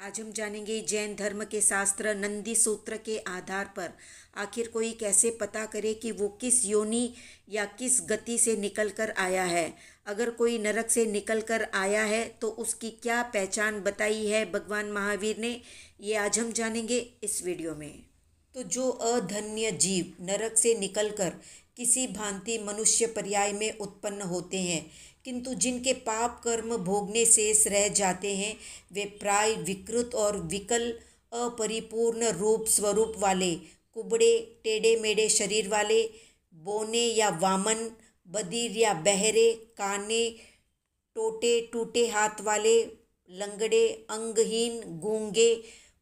आज हम जानेंगे जैन धर्म के शास्त्र नंदी सूत्र के आधार पर आखिर कोई कैसे पता करे कि वो किस योनि या किस गति से निकल कर आया है। अगर कोई नरक से निकल कर आया है तो उसकी क्या पहचान बताई है भगवान महावीर ने, ये आज हम जानेंगे इस वीडियो में। तो जो अधन्य जीव नरक से निकलकर किसी भांति मनुष्य पर्याय में उत्पन्न होते हैं, किंतु जिनके पाप कर्म भोगने शेष रह जाते हैं, वे प्राय विकृत और विकल अपरिपूर्ण रूप स्वरूप वाले, कुबड़े टेढ़े मेढ़े शरीर वाले, बौने या वामन, बधिर या बहरे, काने, टोटे टूटे हाथ वाले, लंगड़े, अंगहीन, गूंगे,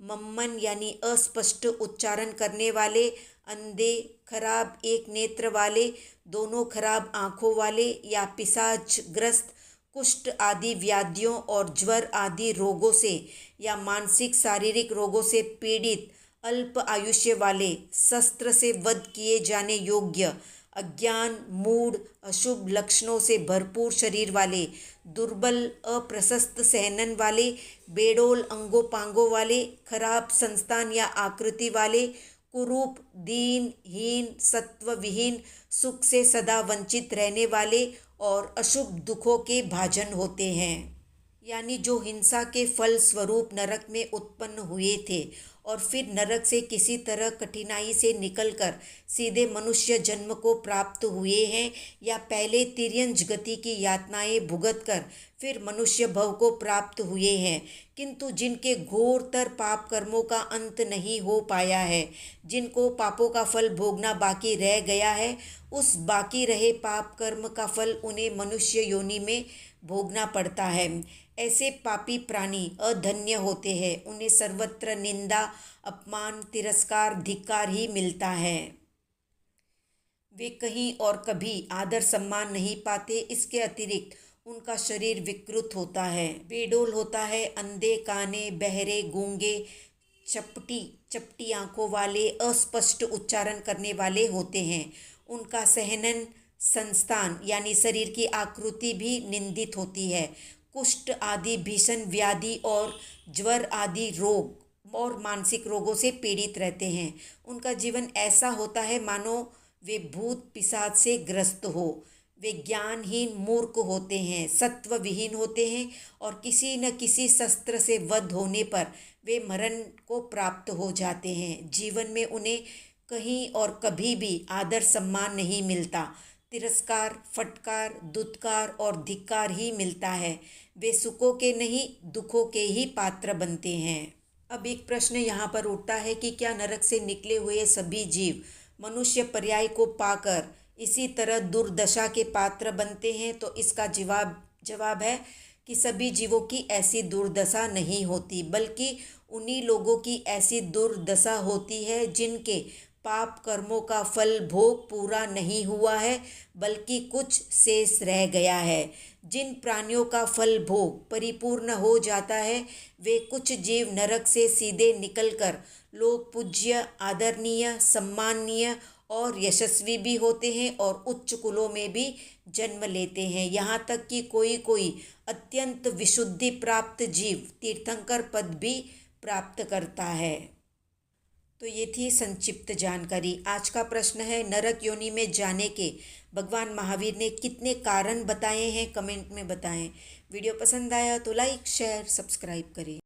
मम्मन यानी अस्पष्ट उच्चारण करने वाले, अंधे, खराब एक नेत्र वाले, दोनों खराब आँखों वाले या पिशाचग्रस्त, कुष्ठ आदि व्याधियों और ज्वर आदि रोगों से या मानसिक शारीरिक रोगों से पीड़ित, अल्प आयुष्य वाले, शस्त्र से वध किए जाने योग्य, अज्ञान, मूढ़, अशुभ लक्षणों से भरपूर शरीर वाले, दुर्बल अप्रशस्त सहनन वाले, बेडोल अंगों वाले, खराब संस्थान या आकृति वाले, कुरूप, दीन, हीन, सत्व विहीन, सुख से सदा वंचित रहने वाले और अशुभ दुखों के भाजन होते हैं। यानी जो हिंसा के फल स्वरूप नरक में उत्पन्न हुए थे और फिर नरक से किसी तरह कठिनाई से निकलकर सीधे मनुष्य जन्म को प्राप्त हुए हैं, या पहले तिर्यंज गति की यातनाएं भुगत कर फिर मनुष्य भव को प्राप्त हुए हैं, किंतु जिनके घोरतर पाप कर्मों का अंत नहीं हो पाया है, जिनको पापों का फल भोगना बाकी रह गया है, उस बाकी रहे पाप कर्म का फल उन्हें मनुष्य योनि में भोगना पड़ता है। ऐसे पापी प्राणी अधन्य होते हैं, उन्हें सर्वत्र निंदा, अपमान, तिरस्कार, धिक्कार ही मिलता है। वे कहीं और कभी आदर सम्मान नहीं पाते। इसके अतिरिक्त उनका शरीर विकृत होता है, बेडोल होता है, अंधे, काने, बहरे, गूंगे, चपटी आंखों वाले, अस्पष्ट उच्चारण करने वाले होते हैं। उनका सहनन संस्थान यानी शरीर की आकृति भी निंदित होती है। कुष्ठ आदि भीषण व्याधि और ज्वर आदि रोग और मानसिक रोगों से पीड़ित रहते हैं। उनका जीवन ऐसा होता है मानो वे भूत पिशाच से ग्रस्त हो। वे ज्ञानहीन मूर्ख होते हैं, सत्व विहीन होते हैं और किसी न किसी शस्त्र से वध होने पर वे मरण को प्राप्त हो जाते हैं। जीवन में उन्हें कहीं और कभी भी आदर सम्मान नहीं मिलता, तिरस्कार, फटकार, दुत्कार और धिक्कार ही मिलता है। वे सुखों के नहीं दुखों के ही पात्र बनते हैं। अब एक प्रश्न यहाँ पर उठता है कि क्या नरक से निकले हुए सभी जीव मनुष्य पर्याय को पाकर इसी तरह दुर्दशा के पात्र बनते हैं? तो इसका जवाब है कि सभी जीवों की ऐसी दुर्दशा नहीं होती, बल्कि उन्हीं लोगों की ऐसी दुर्दशा होती है जिनके पाप कर्मों का फल भोग पूरा नहीं हुआ है, बल्कि कुछ शेष रह गया है। जिन प्राणियों का फल भोग परिपूर्ण हो जाता है, वे कुछ जीव नरक से सीधे निकलकर लोक पूज्य, आदरणीय, सम्माननीय और यशस्वी भी होते हैं और उच्च कुलों में भी जन्म लेते हैं। यहाँ तक कि कोई अत्यंत विशुद्धि प्राप्त जीव तीर्थंकर पद भी प्राप्त करता है। तो ये थी संक्षिप्त जानकारी। आज का प्रश्न है, नरक योनि में जाने के भगवान महावीर ने कितने कारण बताए हैं? कमेंट में बताएं। वीडियो पसंद आया तो लाइक, शेयर, सब्सक्राइब करें।